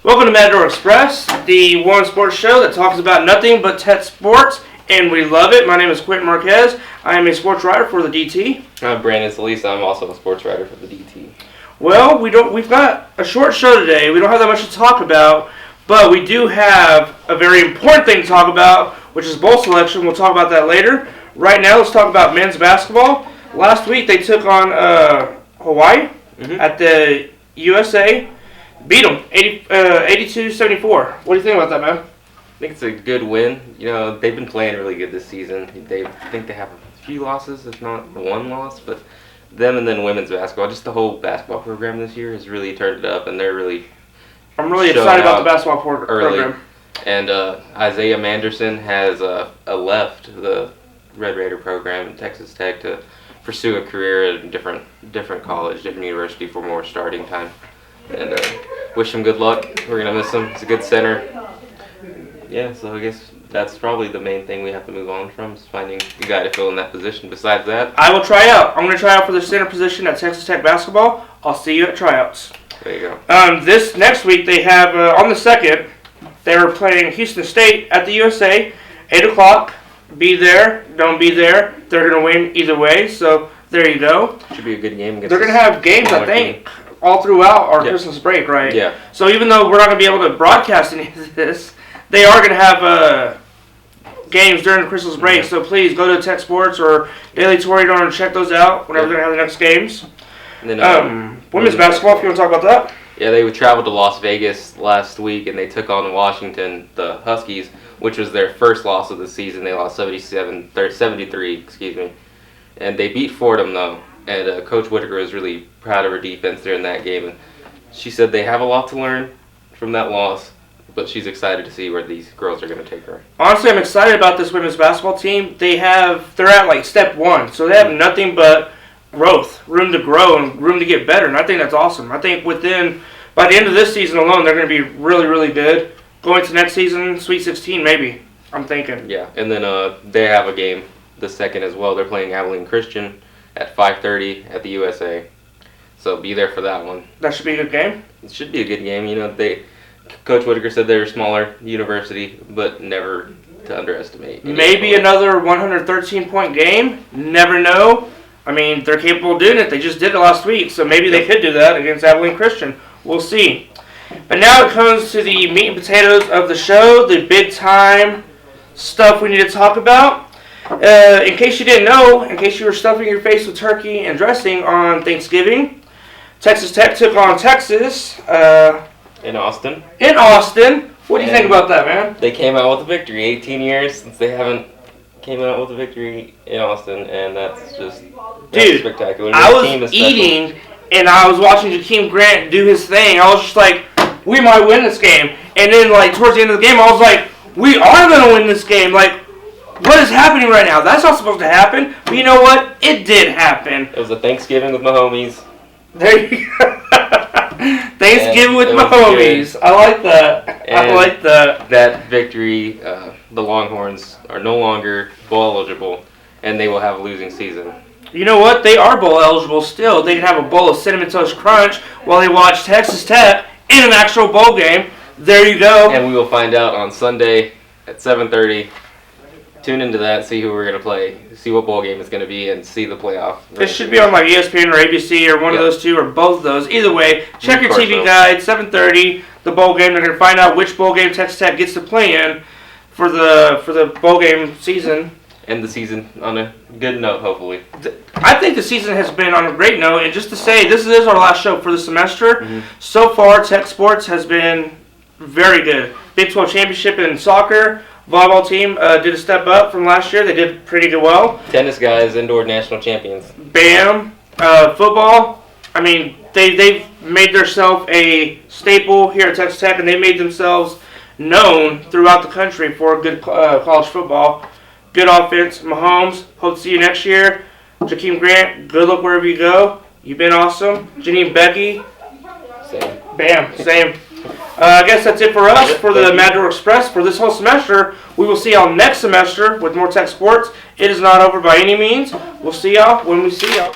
Welcome to Matador Express, the one sports show that talks about nothing but Tech sports, and we love it. My name is Quintin Marquez. I am a sports writer for the DT. I'm Brandon Soliz. I'm also a sports writer for the DT. Well, we've got a short show today. We don't have that much to talk about, but we do have a very important thing to talk about, which is bowl selection. We'll talk about that later. Right now, let's talk about men's basketball. Last week, they took on Hawaii at the USA. Beat them 82-74. What do you think about that, man? I think it's a good win. You know, they've been playing really good this season. I think they have a few losses, if not one loss, but them and then women's basketball, just the whole basketball program this year has really turned it up, and they're really I'm really excited about the basketball program. And Isaiah Manderson has left the Red Raider program at Texas Tech to pursue a career at a different college, different university for more starting time. And wish him good luck. We're going to miss him. He's a good center. Yeah, so I guess that's probably the main thing we have to move on from, is finding a guy to fill in that position. Besides that, I will try out. I'm going to try out for the center position at Texas Tech basketball. I'll see you at tryouts. There you go. This next week, they have, on the 2nd, they're playing Houston State at the USA, 8 o'clock. Be there, don't be there. They're going to win either way, so there you go. Should be a good game. They're going to have games, I think, all throughout our Christmas break, right? Yeah. So even though we're not going to be able to broadcast any of this, they are going to have games during the Christmas break. So please go to Tech Sports or Daily Torridor and check those out whenever they're going to have the next games. And then, women's basketball, if you want to talk about that. Yeah, they traveled to Las Vegas last week, and they took on Washington, the Huskies, which was their first loss of the season. They lost 73, excuse me. And they beat Fordham, though. And Coach Whitaker was really proud of her defense during that game. And she said they have a lot to learn from that loss, but she's excited to see where these girls are going to take her. Honestly, I'm excited about this women's basketball team. They're at like step 1, so they have nothing but growth, room to grow, and room to get better. And I think that's awesome. I think by the end of this season alone, they're going to be really, really good. Going to next season, Sweet 16 maybe, I'm thinking. Yeah, and then they have a game the 2nd as well. They're playing Abilene Christian at 5:30 at the USA. So be there for that one. That should be a good game. It should be a good game. You know, Coach Whitaker said they're a smaller university, but never to underestimate. Maybe another 113-point game. Never know. I mean, they're capable of doing it. They just did it last week, so maybe they could do that against Abilene Christian. We'll see. But now it comes to the meat and potatoes of the show, the big-time stuff we need to talk about. In case you didn't know, in case you were stuffing your face with turkey and dressing on Thanksgiving, Texas Tech took on Texas. In Austin. What do you think about that, man? They came out with a victory. 18 years since they haven't came out with a victory in Austin, and that's spectacular. I was eating, and I was watching Jakeem Grant do his thing. I was just like, we might win this game. And then, like, towards the end of the game, I was like, we are going to win this game. Like, what is happening right now? That's not supposed to happen. But you know what? It did happen. It was a Thanksgiving with my homies. There you go. Thanksgiving with my homies. Good. I like that. I like that. That victory, the Longhorns are no longer bowl eligible, and they will have a losing season. You know what? They are bowl eligible still. They can have a bowl of Cinnamon Toast Crunch while they watch Texas Tech in an actual bowl game. There you go. And we will find out on Sunday at 7:30. Tune into that, see who we're going to play, see what bowl game it's going to be, and see the playoff. It should be on like ESPN or ABC or one of those two or both of those. Either way, check your TV guide, 7:30, the bowl game. They're going to find out which bowl game Texas Tech gets to play in for the bowl game season. End the season on a good note, hopefully. I think the season has been on a great note. And just to say, this is our last show for the semester. So far, Tech Sports has been very good. Big 12 championship in soccer. Volleyball team did a step up from last year. They did pretty good well. Tennis guys, indoor national champions. Bam. Football. I mean, they've made themselves a staple here at Texas Tech, and they made themselves known throughout the country for good college football. Good offense. Mahomes, hope to see you next year. Jakeem Grant, good luck wherever you go. You've been awesome. Janine Becky. Same. Bam. Same. I guess that's it for us for the Matador Express for this whole semester. We will see y'all next semester with more Tech Sports. It is not over by any means. We'll see y'all when we see y'all.